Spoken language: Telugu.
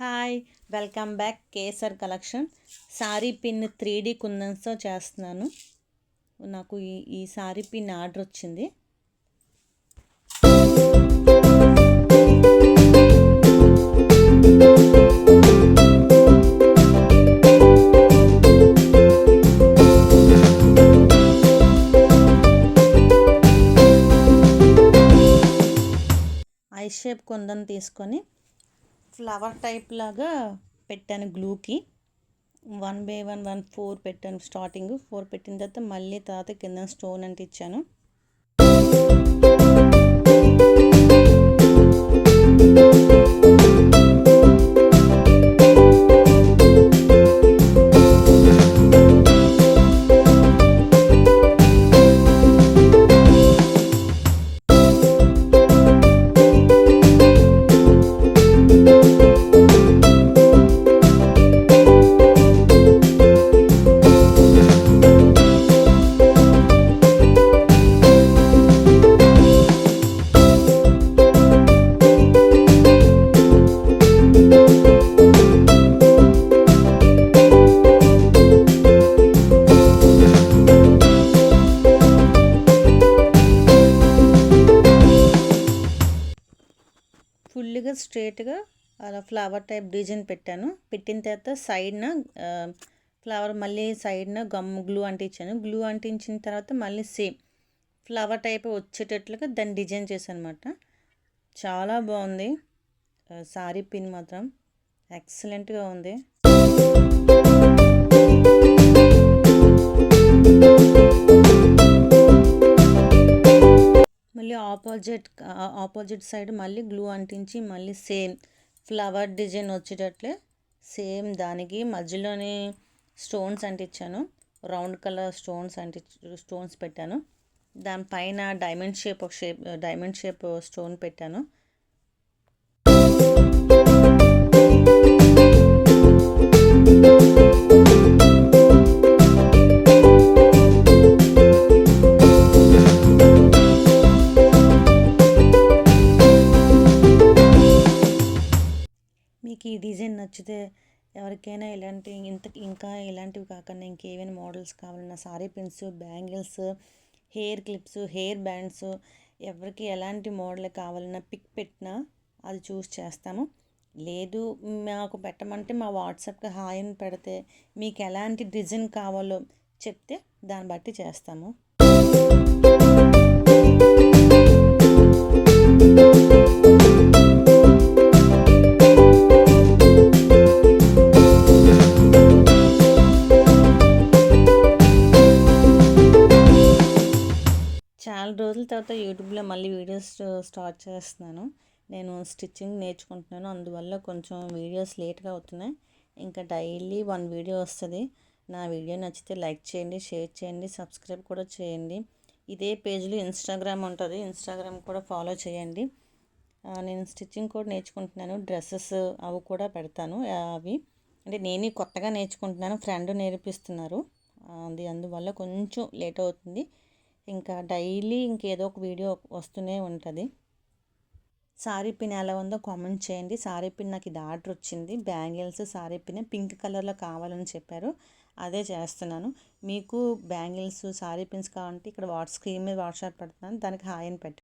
Hi, welcome back kesar collection. Sorry pin 3D కుందన్స్తో చేస్తున్నాను. నాకు ఈ సారీ పిన్ ఆర్డర్ వచ్చింది. ఐ షేప్ కుందన్ తీసుకొని ఫ్లవర్ టైప్ లాగా పెట్టాను. గ్లూకి 1 by 1 4 పెట్టాను. స్టార్టింగ్ 4 పెట్టిన తర్వాత కింద స్టోన్ అంటించాను. ఫుల్గా స్ట్రేట్గా అలా ఫ్లవర్ టైప్ డిజైన్ పెట్టాను. పెట్టిన తర్వాత సైడ్న ఫ్లవర్ మళ్ళీ సైడ్న గ్లూ అంటించాను. గ్లూ అంటించిన తర్వాత మళ్ళీ సేమ్ ఫ్లవర్ టైప్ వచ్చేటట్లుగా దాన్ని డిజైన్ చేశాను అనమాట. చాలా బాగుంది. సారీ పిన్ మాత్రం ఎక్సలెంట్గా ఉంది. మళ్ళీ ఆపోజిట్ సైడ్ మళ్ళీ గ్లూ అంటించి మళ్ళీ సేమ్ ఫ్లవర్ డిజైన్ వచ్చేటట్లే సేమ్ దానికి మధ్యలోని స్టోన్స్ అంటించాను. రౌండ్ కలర్ స్టోన్స్ పెట్టాను. దానిపైన డైమండ్ షేప్ స్టోన్ పెట్టాను. మీకు ఈ డిజైన్ నచ్చితే ఎవరికైనా ఇంకా ఇలాంటివి కాకుండా ఇంకేమైనా మోడల్స్ కావాలన్నా sorry pins, bangles, hair clips, hair bands, ఎవరికి ఎలాంటి మోడల్ కావాలన్నా పిక్ పెట్టినా అది చూస్ చేస్తాము. లేదు మాకు పెట్టమంటే మా వాట్సాప్కి హాయ్ అని పెడితే మీకు ఎలాంటి డిజైన్ కావాలో చెప్తే దాన్ని బట్టి చేస్తాము. చాలా రోజుల తర్వాత యూట్యూబ్లో మళ్ళీ వీడియోస్ స్టార్ట్ చేస్తున్నాను. నేను స్టిచ్చింగ్ నేర్చుకుంటున్నాను, అందువల్ల కొంచెం వీడియోస్ లేట్గా అవుతున్నాయి. ఇంకా డైలీ 1 వీడియో వస్తుంది. నా వీడియో నచ్చితే లైక్ చేయండి, షేర్ చేయండి, సబ్స్క్రైబ్ కూడా చేయండి. ఇదే పేజ్లో ఇన్స్టాగ్రామ్ ఉంటుంది, ఇన్స్టాగ్రామ్ కూడా ఫాలో చేయండి. నేను స్టిచ్చింగ్ కూడా నేర్చుకుంటున్నాను. డ్రెస్సెస్ అవి కూడా పెడతాను. అవి అంటే నేను కొత్తగా నేర్చుకుంటున్నాను, ఫ్రెండ్ నేర్పిస్తున్నారు. అందువల్ల కొంచెం లేట్ అవుతుంది. ఇంకా డైలీ ఇంకేదో ఒక వీడియో వస్తూనే ఉంటుంది. సారీ పిన్ ఎలా ఉందో కామెంట్ చేయండి. సారీ పిన్ నాకు ఇది ఆర్డర్ వచ్చింది. బ్యాంగిల్స్ సారీ పిన్ పింక్ కలర్లో కావాలని చెప్పారు, అదే చేస్తున్నాను. మీకు బ్యాంగిల్స్ సారీ పిన్స్ కావాలంటే ఇక్కడ స్క్రీన్ మీద వాట్సాప్ పెడుతున్నాను, దానికి హాయ్ అని పెట్టండి.